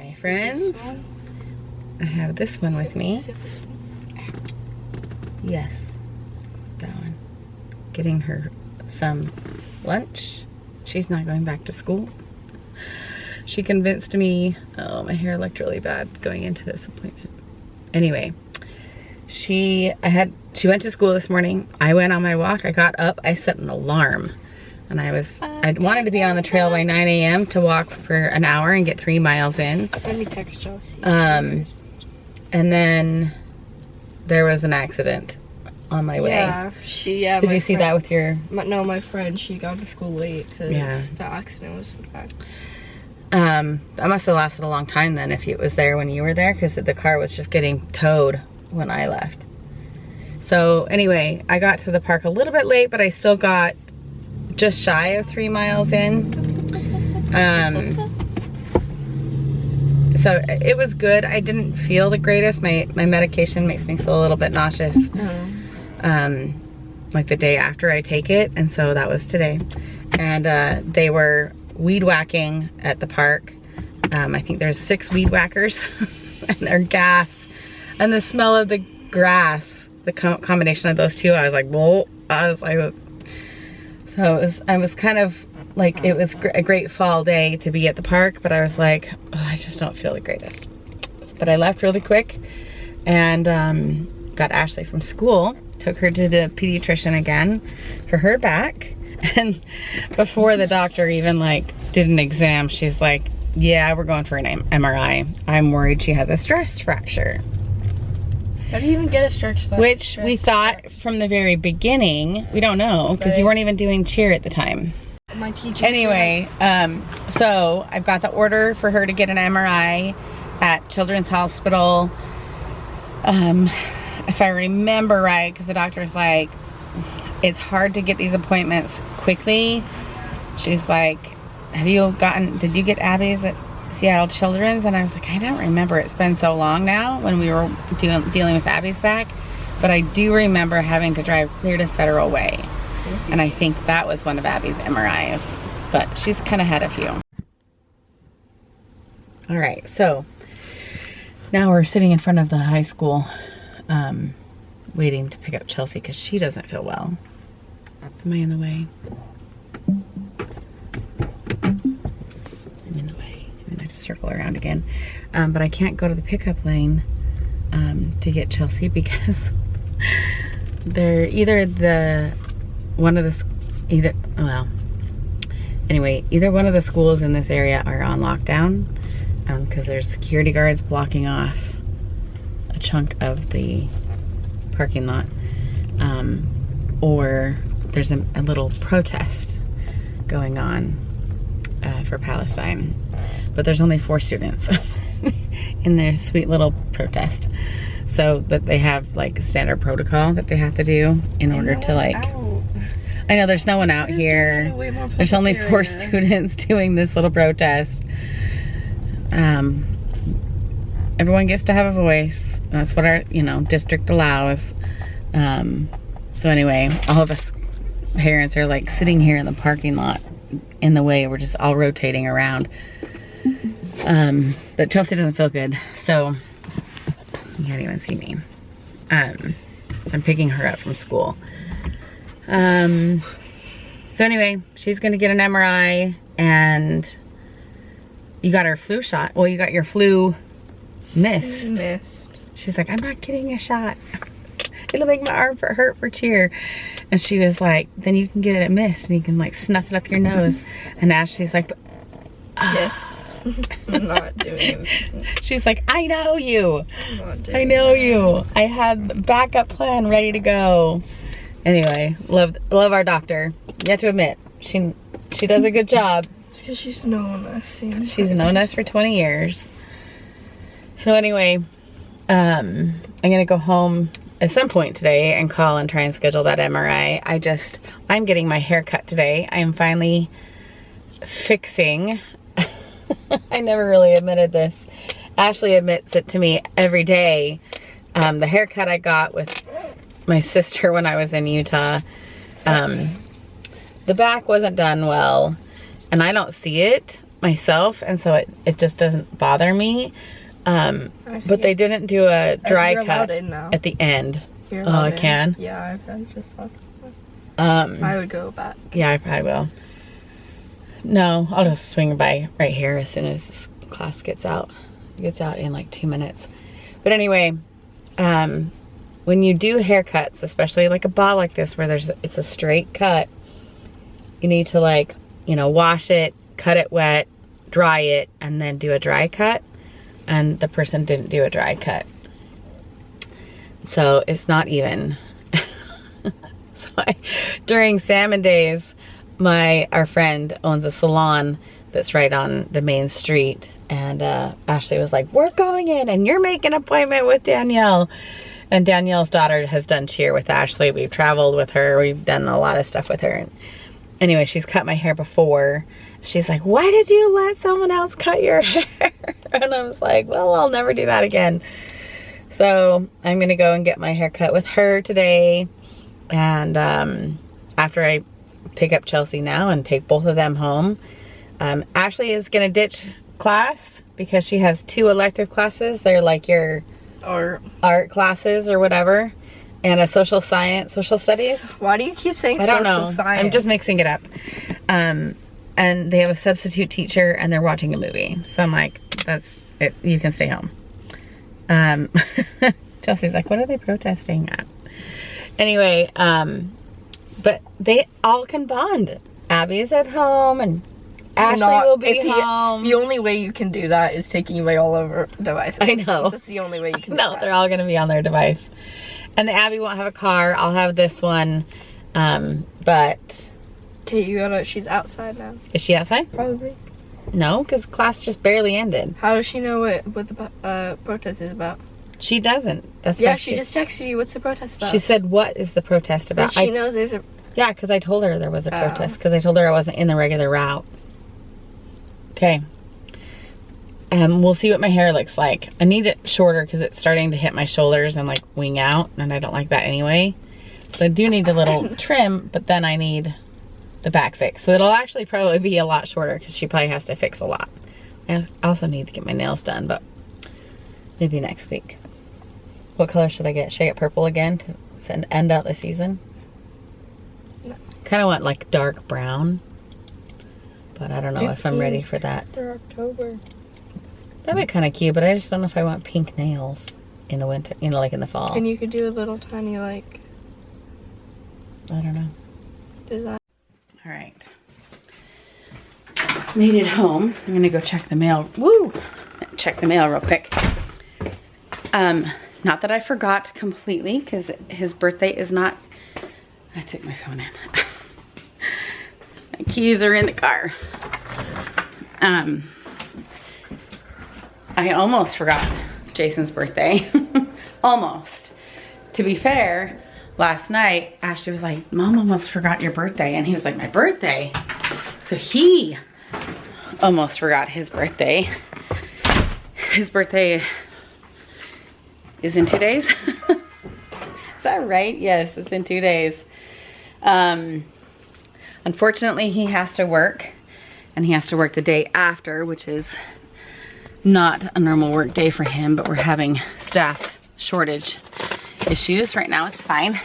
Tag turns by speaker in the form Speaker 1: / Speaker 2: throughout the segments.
Speaker 1: Hi friends, I have this one with me. Yes, that one. Getting her some lunch. She's not going back to school. She convinced me, oh, my hair looked really bad going into this appointment. Anyway, she went to school this morning. I went on my walk, I got up, I set an alarm. And I wanted to be on the trail by 9 a.m. to walk for an hour and get 3 miles in.
Speaker 2: Let me text Chelsea.
Speaker 1: And then there was an accident on my way.
Speaker 2: Yeah,
Speaker 1: Did you see that with your...
Speaker 2: No, my friend, she got to school late because the accident was so bad.
Speaker 1: That must have lasted a long time then if it was there when you were there, because the car was just getting towed when I left. So anyway, I got to the park a little bit late, but I still got just shy of 3 miles in. So it was good. I didn't feel the greatest. My medication makes me feel a little bit nauseous. Like the day after I take it, and so that was today. And they were weed whacking at the park. I think there's 6 weed whackers and they're gas. And the smell of the grass, the combination of those two, I was like, whoa. So I was kind of like, it was a great fall day to be at the park, but I was like, oh, I just don't feel the greatest. But I left really quick and got Ashley from school, took her to the pediatrician again for her back. And before the doctor even like did an exam, she's like, yeah, we're going for an MRI. I'm worried she has a stress fracture.
Speaker 2: How do you even get a stress fracture?
Speaker 1: Which we thought from the very beginning, we don't know, because you weren't even doing cheer at the time.
Speaker 2: My teacher.
Speaker 1: Anyway, so I've got the order for her to get an MRI at Children's Hospital. If I remember right, because the doctor's like, it's hard to get these appointments quickly. She's like, did you get Abby's at Seattle Children's? And I was like, I don't remember. It's been so long now when we were dealing with Abby's back. But I do remember having to drive clear to Federal Way. And I think that was one of Abby's MRIs. But she's kind of had a few. All right, so now we're sitting in front of the high school waiting to pick up Chelsea because she doesn't feel well. Am I in the way? I'm in the way. I'm gonna circle around again. But I can't go to the pickup lane to get Chelsea because they're either one of the schools in this area are on lockdown because there's security guards blocking off a chunk of the parking lot, or there's a little protest going on for Palestine, but there's only 4 students in their sweet little protest. So, but they have like standard protocol that they have to do in order to like, I know there's no one out here. There's only 4 students doing this little protest. Everyone gets to have a voice. That's what our, district allows. So anyway, all of us parents are like sitting here in the parking lot in the way. We're just all rotating around. But Chelsea doesn't feel good, so you can't even see me. So I'm picking her up from school. So anyway, she's gonna get an MRI, and you got her flu shot. Well, you got your flu missed. She's like, I'm not getting a shot. It'll make my arm hurt for cheer. And she was like, then you can get it missed and you can like snuff it up your nose. And Ashley's like,
Speaker 2: yes. I'm not doing it.
Speaker 1: She's like, I know you. I know you. I had the backup plan ready to go. Anyway, love our doctor. You have to admit, she does a good job.
Speaker 2: It's because she's known us.
Speaker 1: She's known us for 20 years. So anyway, I'm gonna go home at some point today and call and try and schedule that MRI. I'm getting my hair cut today. I am finally fixing. I never really admitted this. Ashley admits it to me every day. The haircut I got with my sister when I was in Utah, the back wasn't done well, and I don't see it myself, and so it just doesn't bother me. But they didn't do a dry cut at the end.
Speaker 2: You're
Speaker 1: oh, I can?
Speaker 2: Yeah, I just saw something. I would go back.
Speaker 1: Yeah, I probably will. No, I'll just swing by right here as soon as this class gets out. It gets out in like 2 minutes. But anyway, when you do haircuts, especially like a bob like this where it's a straight cut, you need to, like, you know, wash it, cut it wet, dry it, and then do a dry cut. And the person didn't do a dry cut. So it's not even. During salmon days, our friend owns a salon that's right on the main street, and Ashley was like, we're going in and you're making an appointment with Danielle. And Danielle's daughter has done cheer with Ashley. We've traveled with her. We've done a lot of stuff with her. And anyway, she's cut my hair before. She's like, why did you let someone else cut your hair? And I was like, well, I'll never do that again. So I'm gonna go and get my hair cut with her today. And after I pick up Chelsea now and take both of them home, Ashley is gonna ditch class because she has 2 elective classes. They're like your art classes or whatever, and a social studies.
Speaker 2: Why do you keep saying
Speaker 1: I don't know.
Speaker 2: social science? I'm
Speaker 1: just mixing it up. And they have a substitute teacher and they're watching a movie. So I'm like, that's it. You can stay home. Chelsea's like, what are they protesting at? Anyway, but they all can bond. Abby's at home and Ashley will be home.
Speaker 2: The only way you can do that is taking away all of her devices.
Speaker 1: I know.
Speaker 2: That's the only way you can do
Speaker 1: no,
Speaker 2: that.
Speaker 1: They're all going to be on their device. And the Abby won't have a car. I'll have this one. But...
Speaker 2: Okay, she's outside now.
Speaker 1: Is she outside?
Speaker 2: Probably.
Speaker 1: No, because class just barely ended.
Speaker 2: How does she know what the protest is about?
Speaker 1: She doesn't. That's
Speaker 2: yeah, she just texted you. What's the protest about?
Speaker 1: She said, what is the protest about?
Speaker 2: But she knows there's a...
Speaker 1: Yeah, because I told her there was a protest. Because I told her I wasn't in the regular route. Okay. We'll see what my hair looks like. I need it shorter because it's starting to hit my shoulders and like wing out. And I don't like that anyway. So I do need a little trim, but then I need the back fix. So it'll actually probably be a lot shorter because she probably has to fix a lot. I also need to get my nails done, but maybe next week. What color should I get? Should I get purple again to end out the season? No. Kind of want like dark brown, but I don't know if I'm ready for that.
Speaker 2: After October.
Speaker 1: That'd be kind of cute, but I just don't know if I want pink nails in the winter, you know, like in the fall.
Speaker 2: And you could do a little tiny, like...
Speaker 1: I don't know.
Speaker 2: Design.
Speaker 1: All right. Made it home. I'm gonna go check the mail. Woo! Check the mail real quick. Not that I forgot completely, because his birthday is not... I took my phone in. My keys are in the car. I almost forgot Jason's birthday. Almost. To be fair, last night, Ashley was like, Mom almost forgot your birthday. And he was like, my birthday? So he almost forgot his birthday. His birthday is in 2 days. Is that right? Yes, it's in 2 days. Unfortunately, he has to work. And he has to work the day after, which is not a normal work day for him. But we're having staff shortage issues. Right now it's fine.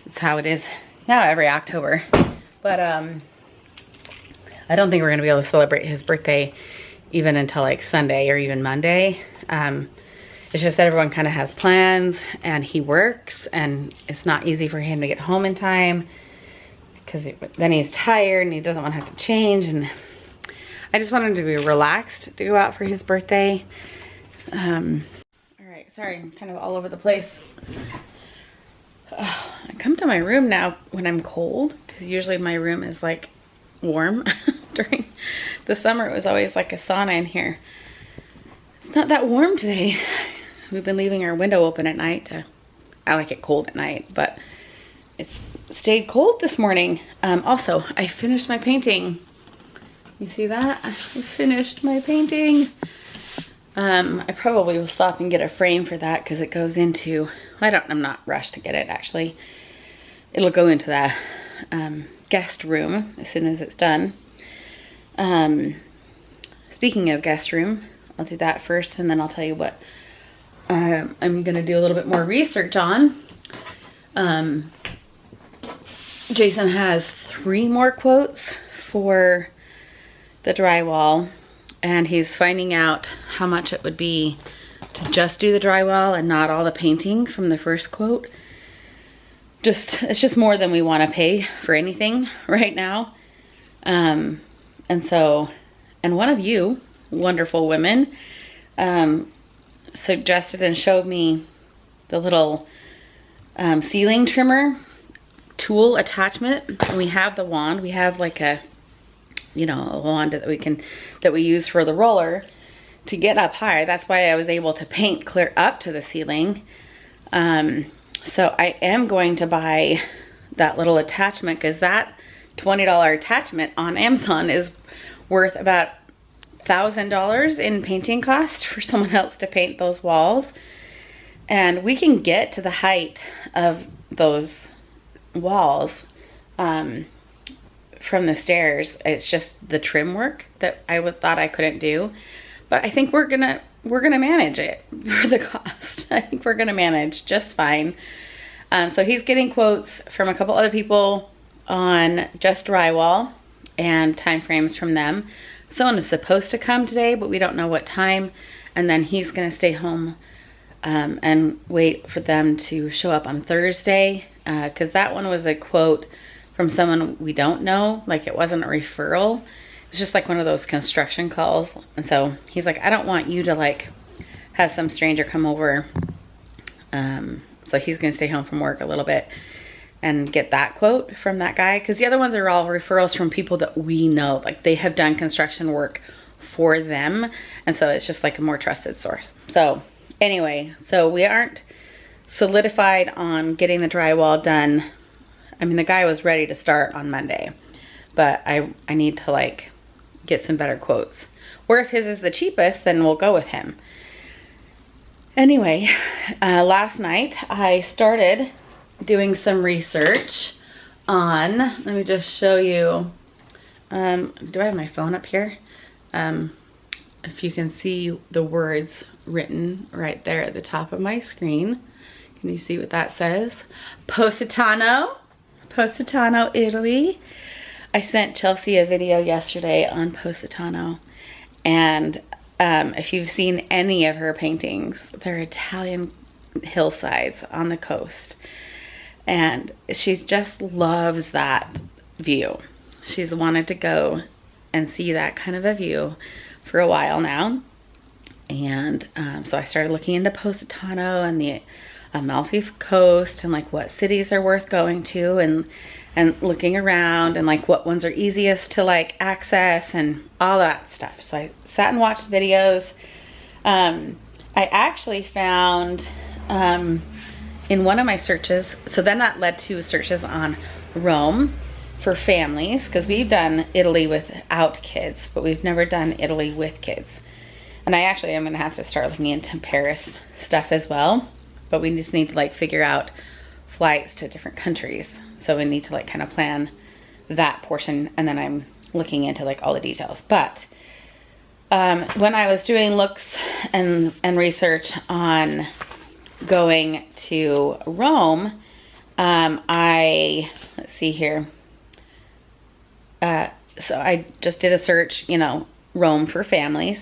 Speaker 1: It's how it is now every October. But I don't think we're gonna be able to celebrate his birthday even until like Sunday or even Monday. It's just that everyone kind of has plans and he works and it's not easy for him to get home in time because then he's tired and he doesn't want to have to change, and I just want him to be relaxed to go out for his birthday. Alright, sorry, I'm kind of all over the place. I come to my room now when I'm cold because usually my room is like warm. During the summer it was always like a sauna in here. It's not that warm today. We've been leaving our window open at night. I like it cold at night, but it's stayed cold this morning. Also, I finished my painting. You see that? I finished my painting. I probably will stop and get a frame for that because it goes into, I'm not rushed to get it actually. It'll go into the guest room as soon as it's done. speaking of guest room, I'll do that first and then I'll tell you what I'm gonna do a little bit more research on. Jason has 3 more quotes for the drywall, and he's finding out how much it would be to just do the drywall and not all the painting from the first quote. It's just more than we want to pay for anything right now. And one of you wonderful women suggested and showed me the little ceiling trimmer tool attachment. And we have the wand. We have like a wand that we use for the roller to get up higher. That's why I was able to paint clear up to the ceiling. So I am going to buy that little attachment, because that $20 attachment on Amazon is worth about $1,000 in painting cost for someone else to paint those walls. And we can get to the height of those walls from the stairs. It's just the trim work that I thought I couldn't do, but I think we're gonna manage it for the cost. I think we're gonna manage just fine. So he's getting quotes from a couple other people on just drywall and time frames from them. Someone is supposed to come today, but we don't know what time, and then he's gonna stay home and wait for them to show up on Thursday, because that one was a quote from someone we don't know. Like, it wasn't a referral. It's just like one of those construction calls. And so he's like, I don't want you to like have some stranger come over. So he's gonna stay home from work a little bit and get that quote from that guy, because the other ones are all referrals from people that we know, like they have done construction work for them, and so it's just like a more trusted source. So anyway, so we aren't solidified on getting the drywall done. I mean, the guy was ready to start on Monday, but I need to like get some better quotes, or if his is the cheapest, then we'll go with him. Anyway, last night I started doing some research on, let me just show you, do I have my phone up here? If you can see the words written right there at the top of my screen. Can you see what that says? Positano, Italy. I sent Chelsea a video yesterday on Positano, and if you've seen any of her paintings, they're Italian hillsides on the coast. And she just loves that view. She's wanted to go and see that kind of a view for a while now. And so I started looking into Positano and the Amalfi Coast, and like what cities are worth going to, and looking around, and like what ones are easiest to like access and all that stuff. So I sat and watched videos. I actually found in one of my searches, so then that led to searches on Rome for families, because we've done Italy without kids, but we've never done Italy with kids. And I actually am gonna have to start looking into Paris stuff as well, but we just need to like figure out flights to different countries. So we need to like kind of plan that portion, and then I'm looking into like all the details. But when I was doing looks and research on going to Rome, let's see here. So I just did a search, Rome for families,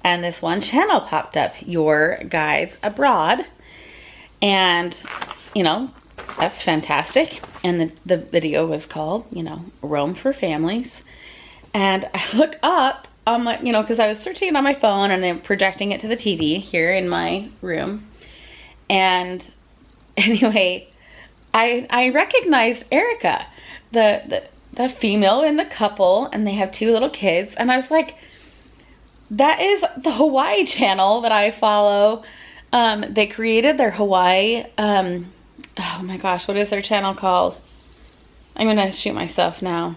Speaker 1: and this one channel popped up, Your Guides Abroad, and that's fantastic. And the video was called, Rome for Families. And I look up on my, because I was searching it on my phone and then projecting it to the TV here in my room. And anyway, I recognized Erica, the female in the couple, and they have 2 little kids. And I was like, that is the Hawaii channel that I follow. They created their Hawaii, oh my gosh, what is their channel called? I'm gonna shoot myself now.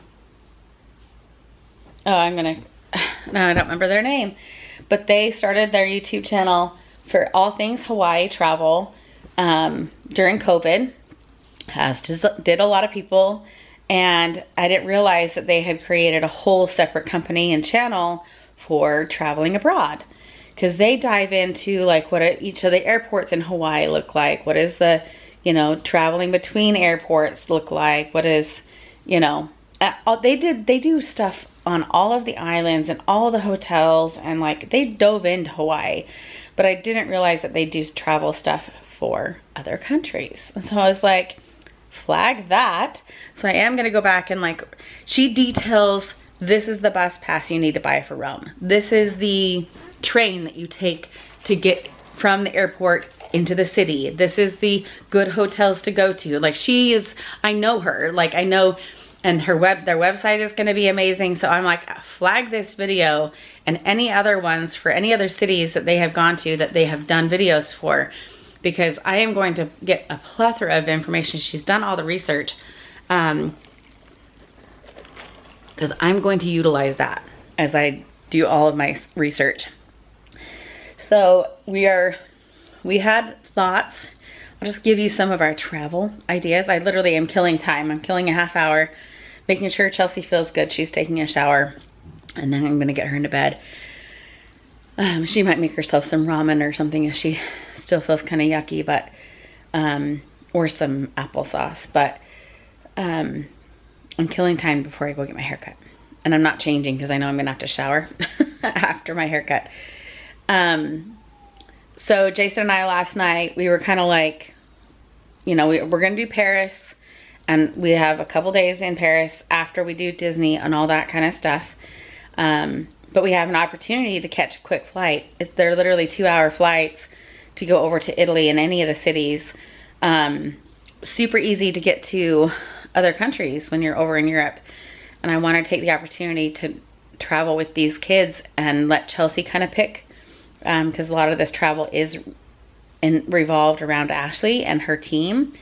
Speaker 1: Oh, no, I don't remember their name. But they started their YouTube channel for all things Hawaii travel during COVID, as did a lot of people. And I didn't realize that they had created a whole separate company and channel for traveling abroad, because they dive into like what each of the airports in Hawaii look like. What is the, you know, traveling between airports look like? What is, you know, they do stuff on all of the islands and all the hotels, and like they dove into Hawaii, but I didn't realize that they do travel stuff for other countries. And so I was like, flag that. So I am gonna go back and like, she details, this is the bus pass you need to buy for Rome. This is the train that you take to get from the airport into the city. This is the good hotels to go to. Like she is, I know her, like I know, and their website is gonna be amazing. So I'm like, flag this video and any other ones for any other cities that they have gone to that they have done videos for, because I am going to get a plethora of information. She's done all the research, because I'm going to utilize that as I do all of my research. So we had thoughts. I'll just give you some of our travel ideas. I literally am killing time. I'm killing a half hour, making sure Chelsea feels good. She's taking a shower, and then I'm gonna get her into bed. She might make herself some ramen or something if she still feels kind of yucky, but or some applesauce. But I'm killing time before I go get my haircut, and I'm not changing because I know I'm gonna have to shower after my haircut. So Jason and I last night, we were kind of like, you know, we're gonna do Paris, and we have a couple days in Paris after we do Disney and all that kind of stuff. But we have an opportunity to catch a quick flight. They're literally 2-hour flights to go over to Italy in any of the cities. Super easy to get to other countries when you're over in Europe. And I want to take the opportunity to travel with these kids and let Chelsea kind of pick, because a lot of this travel is revolved around Ashley and her team,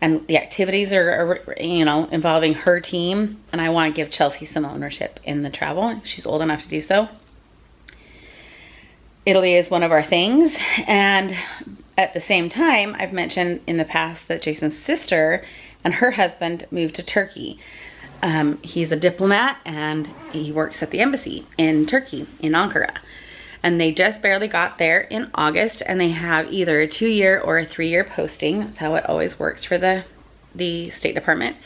Speaker 1: and the activities are, you know, involving her team, and I want to give Chelsea some ownership in the travel. She's old enough to do so. Italy is one of our things, and at the same time, I've mentioned in the past that Jason's sister and her husband moved to Turkey. He's a diplomat, and he works at the embassy in Turkey, in Ankara. And they just barely got there in August, and they have either a 2-year or a 3-year posting. That's how it always works for the State Department.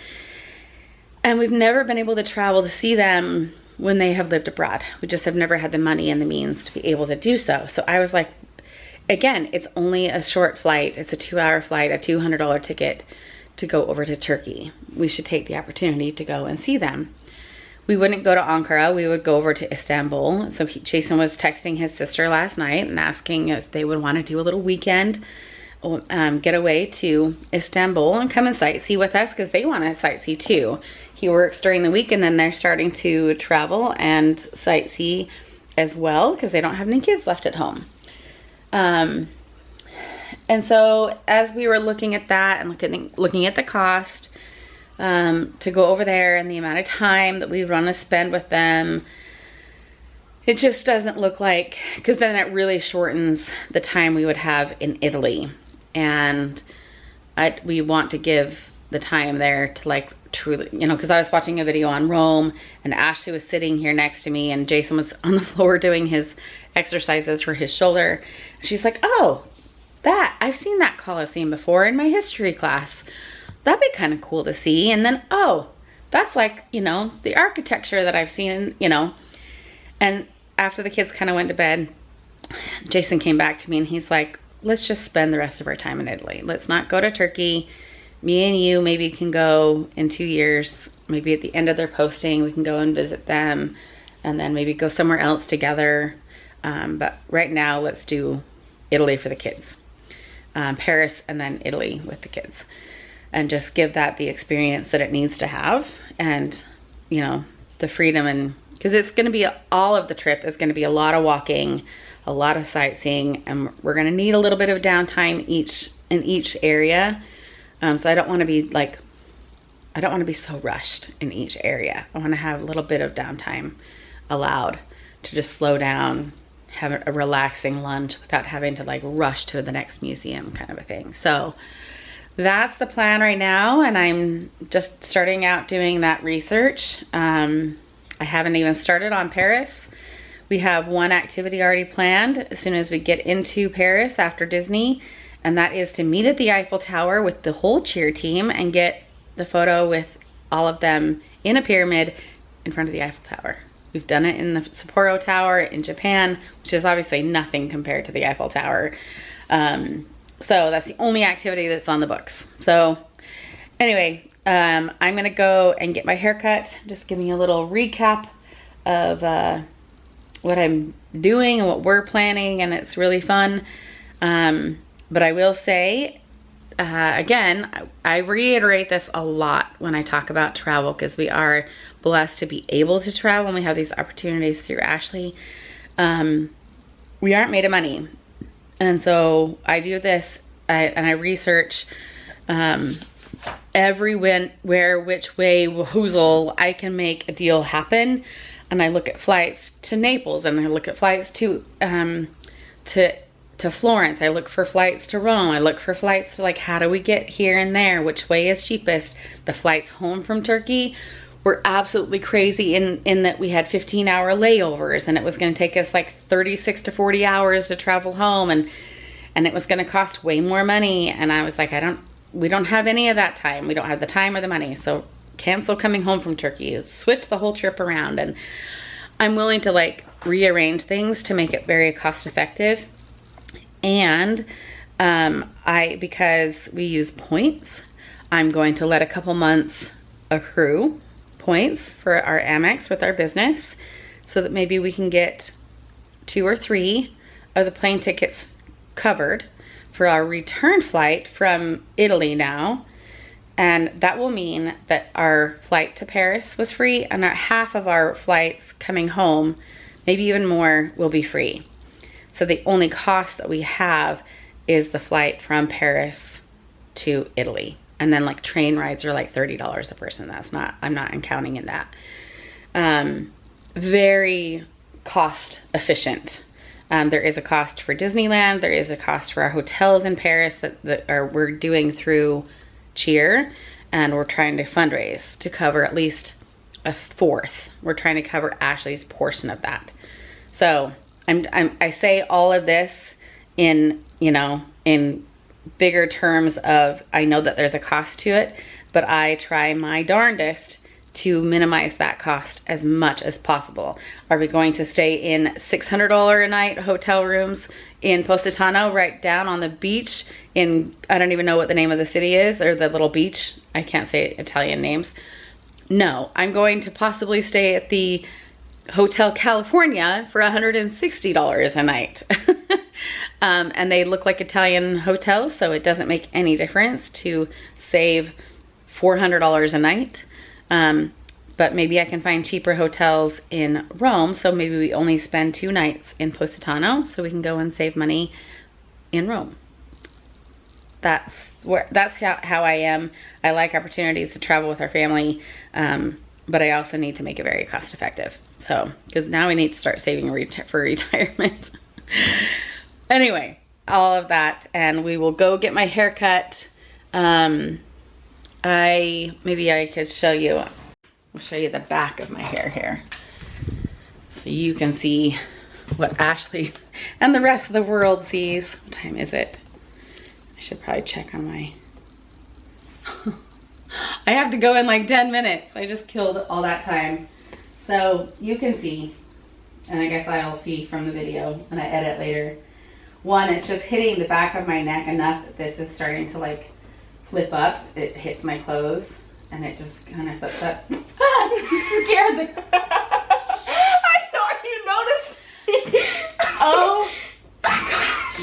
Speaker 1: And we've never been able to travel to see them when they have lived abroad. We just have never had the money and the means to be able to do so. So I was like, again, it's only a short flight. It's a 2-hour flight, a $200 ticket to go over to Turkey. We should take the opportunity to go and see them. We wouldn't go to Ankara, we would go over to Istanbul. So Jason was texting his sister last night and asking if they would want to do a little weekend getaway to Istanbul and come and sightsee with us, because they want to sightsee too. He works during the week, and then they're starting to travel and sightsee as well, because they don't have any kids left at home. And so as we were looking at that and looking at the cost, to go over there and the amount of time that we want to spend with them, it just doesn't look like, because then it really shortens the time we would have in Italy. And we want to give the time there to like truly, you know, because I was watching a video on Rome, and Ashley was sitting here next to me, and Jason was on the floor doing his exercises for his shoulder. She's like, oh, I've seen that Colosseum before in my history class. That'd be kind of cool to see. And then, oh, that's like, you know, the architecture that I've seen, you know. And after the kids kind of went to bed, Jason came back to me and he's like, let's just spend the rest of our time in Italy. Let's not go to Turkey. Me and you maybe can go in 2 years. Maybe at the end of their posting, we can go and visit them, and then maybe go somewhere else together. But right now, let's do Italy for the kids. Paris and then Italy with the kids. And just give that the experience that it needs to have, and, you know, the freedom, and because it's going to be, all of the trip is going to be a lot of walking, a lot of sightseeing, and we're going to need a little bit of downtime in each area. So I don't want to be like, I don't want to be so rushed in each area. I want to have a little bit of downtime allowed to just slow down, have a relaxing lunch without having to like rush to the next museum kind of a thing. So that's the plan right now, and I'm just starting out doing that research. I haven't even started on Paris. We have one activity already planned as soon as we get into Paris after Disney, and that is to meet at the Eiffel Tower with the whole cheer team and get the photo with all of them in a pyramid in front of the Eiffel Tower. We've done it in the Sapporo Tower in Japan, which is obviously nothing compared to the Eiffel Tower. So that's the only activity that's on the books. So anyway, I'm gonna go and get my hair cut. Just giving you a little recap of what I'm doing and what we're planning, and it's really fun. But I will say, again, I reiterate this a lot when I talk about travel, because we are blessed to be able to travel and we have these opportunities through Ashley. We aren't made of money. And so I do this and I research everywhere, which way, whoozle I can make a deal happen. And I look at flights to Naples, and I look at flights to Florence. I look for flights to Rome. I look for flights to, like, how do we get here and there? Which way is cheapest? The flights home from Turkey were absolutely crazy in that we had 15-hour layovers, and it was going to take us like 36 to 40 hours to travel home, and it was going to cost way more money. And I was like, we don't have any of that time. We don't have the time or the money. So cancel coming home from Turkey, switch the whole trip around. And I'm willing to, like, rearrange things to make it very cost effective. And because we use points, I'm going to let a couple months accrue points for our Amex with our business, so that maybe we can get 2 or 3 of the plane tickets covered for our return flight from Italy now. And that will mean that our flight to Paris was free, and half of our flights coming home, maybe even more, will be free. So the only cost that we have is the flight from Paris to Italy. And then, like, train rides are like $30 a person. I'm not counting in that. Very cost efficient. There is a cost for Disneyland. There is a cost for our hotels in Paris that we're doing through Cheer. And we're trying to fundraise to cover at least a fourth. We're trying to cover Ashley's portion of that. So I say all of this in bigger terms of, I know that there's a cost to it, but I try my darndest to minimize that cost as much as possible. Are we going to stay in $600 a night hotel rooms in Positano, right down on the beach in, I don't even know what the name of the city is, or the little beach? I can't say Italian names. No, I'm going to possibly stay at the Hotel California for $160 a night. And they look like Italian hotels, so it doesn't make any difference to save $400 a night. But maybe I can find cheaper hotels in Rome, so maybe we only spend 2 nights in Positano, so we can go and save money in Rome. That's how I am. I like opportunities to travel with our family, but I also need to make it very cost effective. So, because now we need to start saving for retirement. Anyway, all of that, and we will go get my hair cut. Maybe I could show you. I'll show you the back of my hair here, so you can see what Ashley and the rest of the world sees. What time is it? I should probably check on my. I have to go in like 10 minutes. I just killed all that time. So you can see, and I guess I'll see from the video when I edit later. One, it's just hitting the back of my neck enough that this is starting to, like, flip up. It hits my clothes, and it just kind of flips up. I'm scared.
Speaker 2: I thought you noticed.
Speaker 1: Oh my gosh.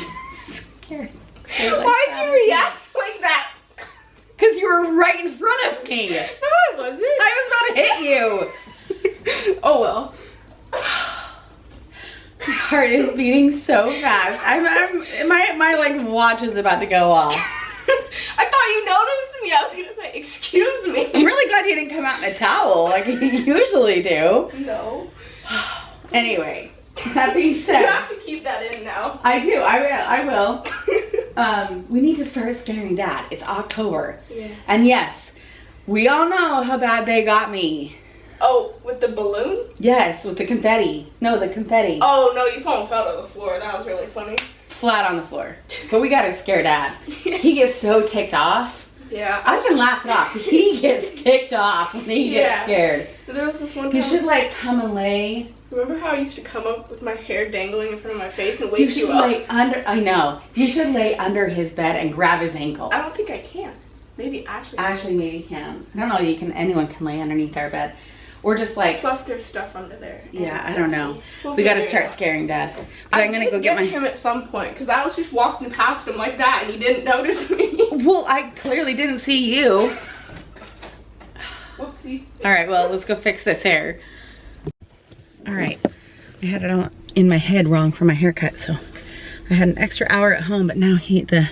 Speaker 1: Scared.
Speaker 2: Why'd you react like that?
Speaker 1: Because you were right in front of me.
Speaker 2: No, I wasn't.
Speaker 1: I was about to hit you.
Speaker 2: Oh well.
Speaker 1: My heart is beating so fast. My like watch is about to go off.
Speaker 2: I thought you noticed me. I was gonna say, excuse me.
Speaker 1: I'm really glad you didn't come out in a towel like you usually do.
Speaker 2: No.
Speaker 1: Anyway, that being said,
Speaker 2: you have to keep that in now.
Speaker 1: I do. I will. We need to start scaring Dad. It's October.
Speaker 2: Yes.
Speaker 1: And yes, we all know how bad they got me
Speaker 2: Oh, with the balloon?
Speaker 1: Yes, with the confetti. No, the confetti.
Speaker 2: Oh, no, you almost fell to the floor. That was really funny.
Speaker 1: Flat on the floor. But we gotta scare Dad. He gets so ticked off.
Speaker 2: Yeah.
Speaker 1: I can laugh it off. He gets ticked off when he gets scared.
Speaker 2: There was this one time.
Speaker 1: You should like come and lay.
Speaker 2: Remember how I used to come up with my hair dangling in front of my face and wake
Speaker 1: You should
Speaker 2: you up?
Speaker 1: lay under, I know. You should lay under his bed and grab his ankle.
Speaker 2: I don't think I can. Maybe Ashley.
Speaker 1: Ashley maybe can. I don't know, anyone can lay underneath our bed. Or just like.
Speaker 2: Plus there's stuff under there.
Speaker 1: Yeah, I don't know. We gotta start scaring Dad. But I'm gonna go get
Speaker 2: him at some point because I was just walking past him like that and he didn't notice me.
Speaker 1: Well, I clearly didn't see you.
Speaker 2: Whoopsie.
Speaker 1: All right, well, let's go fix this hair. All right, I had it all in my head wrong for my haircut, so I had an extra hour at home, but now the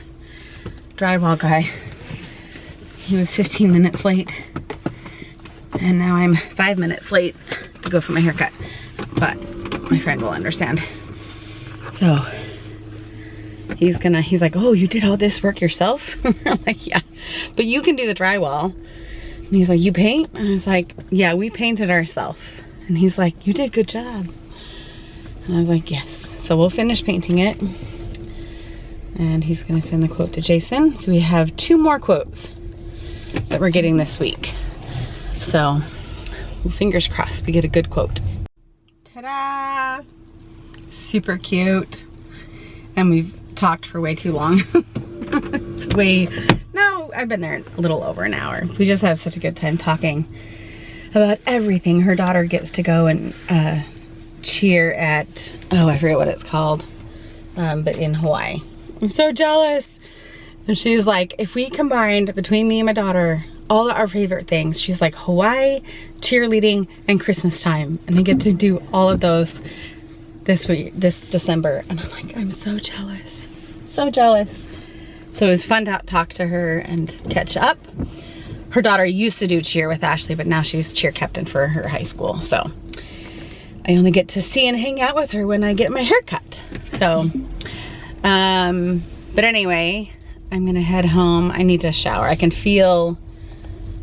Speaker 1: drywall guy, he was 15 minutes late, and now I'm 5 minutes late to go for my haircut, but my friend will understand. So he's like, oh, you did all this work yourself? I'm like, yeah, but you can do the drywall. And he's like, you paint? And I was like, yeah, we painted ourselves. And he's like, you did a good job. And I was like, yes. So we'll finish painting it. And he's gonna send the quote to Jason. So we have 2 more quotes that we're getting this week. So fingers crossed we get a good quote. Ta-da! Super cute. And we've talked for way too long. No, I've been there a little over an hour. We just have such a good time talking about everything. Her daughter gets to go and cheer at, oh, I forget what it's called, but in Hawaii. I'm so jealous. And she's like, if we combined between me and my daughter all our favorite things, she's like, Hawaii, cheerleading, and Christmas time, and they get to do all of those this December. And I'm like, I'm so jealous, so jealous. So it was fun to talk to her and catch up. Her daughter used to do cheer with Ashley, but now she's cheer captain for her high school. So I only get to see and hang out with her when I get my hair cut. So, but anyway, I'm gonna head home. I need to shower. I can feel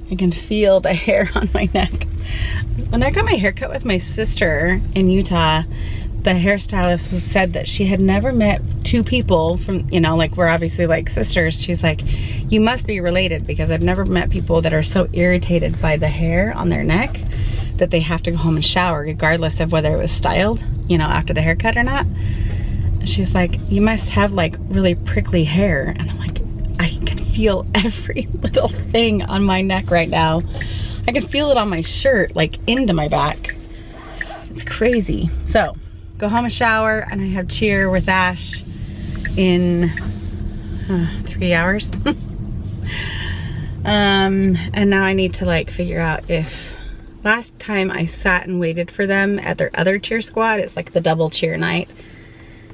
Speaker 1: the hair on my neck. When I got my hair cut with my sister in Utah, the hairstylist said that she had never met 2 people from, you know, like we're obviously like sisters. She's like, you must be related, because I've never met people that are so irritated by the hair on their neck that they have to go home and shower regardless of whether it was styled, you know, after the haircut or not. She's like, you must have like really prickly hair. And I'm like, I can feel every little thing on my neck right now. I can feel it on my shirt, like into my back. It's crazy. So go home and shower, and I have cheer with Ash in 3 hours. And now I need to like figure out if, last time I sat and waited for them at their other cheer squad, it's like the double cheer night.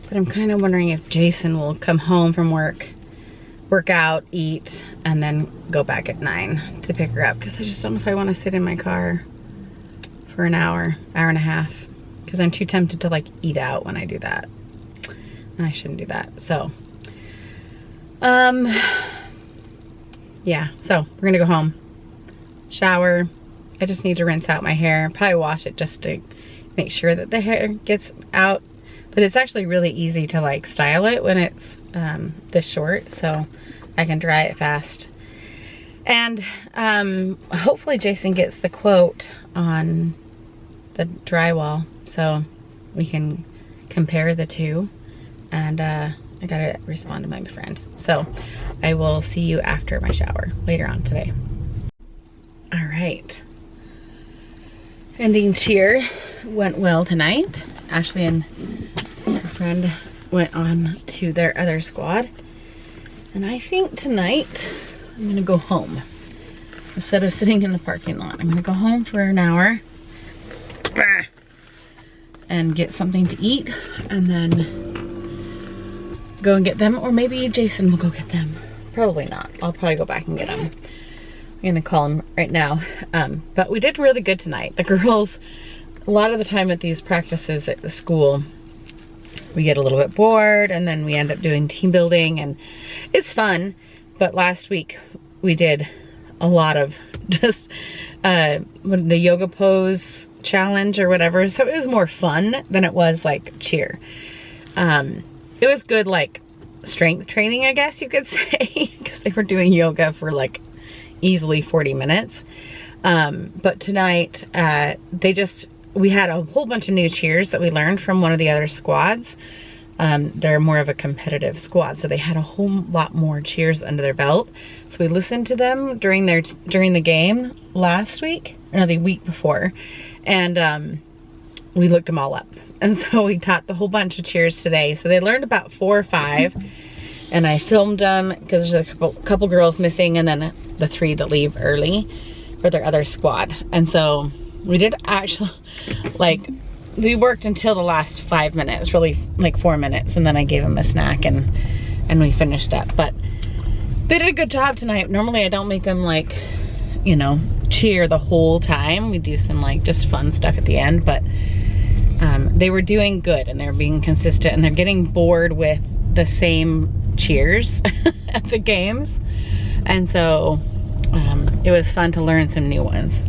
Speaker 1: But I'm kind of wondering if Jason will come home from work out, eat, and then go back at 9 to pick her up, because I just don't know if I want to sit in my car for an hour and a half, because I'm too tempted to like eat out when I do that. And I shouldn't do that. So yeah, so we're gonna go home, shower. I just need to rinse out my hair, probably wash it just to make sure that the hair gets out. But it's actually really easy to like style it when it's this short, so I can dry it fast. And hopefully Jason gets the quote on the drywall so we can compare the two. And I gotta respond to my friend. So I will see you after my shower later on today. All right. Ending cheer went well tonight. Ashley and her friend went on to their other squad. And I think tonight I'm gonna go home. Instead of sitting in the parking lot, I'm gonna go home for an hour and get something to eat, and then go and get them, or maybe Jason will go get them. Probably not. I'll probably go back and get them. I'm gonna call him right now. But we did really good tonight. The girls, a lot of the time at these practices at the school, we get a little bit bored, and then we end up doing team building, and it's fun. But last week we did a lot of just the yoga pose challenge or whatever. So it was more fun than it was like cheer. It was good like strength training, I guess you could say, because they were doing yoga for like easily 40 minutes. But tonight, we had a whole bunch of new cheers that we learned from one of the other squads. They're more of a competitive squad, so they had a whole lot more cheers under their belt. So we listened to them during the game last week, or no, the week before, and we looked them all up. And so we taught the whole bunch of cheers today. So they learned about 4 or 5, and I filmed them because there's a couple girls missing, and then the 3 that leave early for their other squad. And so we did actually, like, we worked until the last 5 minutes, really like 4 minutes, and then I gave them a snack and we finished up. But they did a good job tonight. Normally I don't make them like, you know, cheer the whole time. We do some like just fun stuff at the end, but they were doing good and they're being consistent, and they're getting bored with the same cheers at the games. And so it was fun to learn some new ones.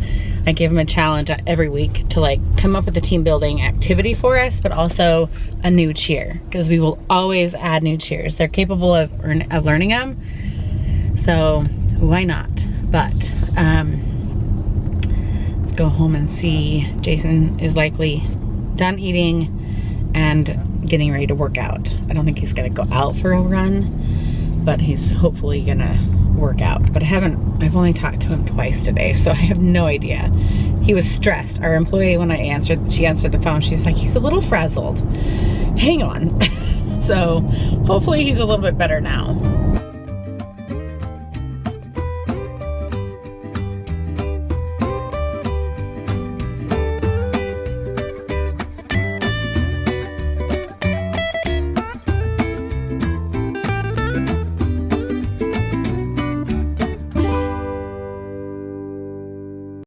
Speaker 1: I give them a challenge every week to like come up with a team building activity for us, but also a new cheer, because we will always add new cheers. They're capable of learning them, so why not? But let's go home and see. Jason is likely done eating and getting ready to work out. I don't think he's gonna go out for a run, but he's hopefully gonna work out. But I've only talked to him twice today, so I have no idea. He was stressed. Our employee, when she answered the phone, she's like, he's a little frazzled. Hang on. So hopefully he's a little bit better now.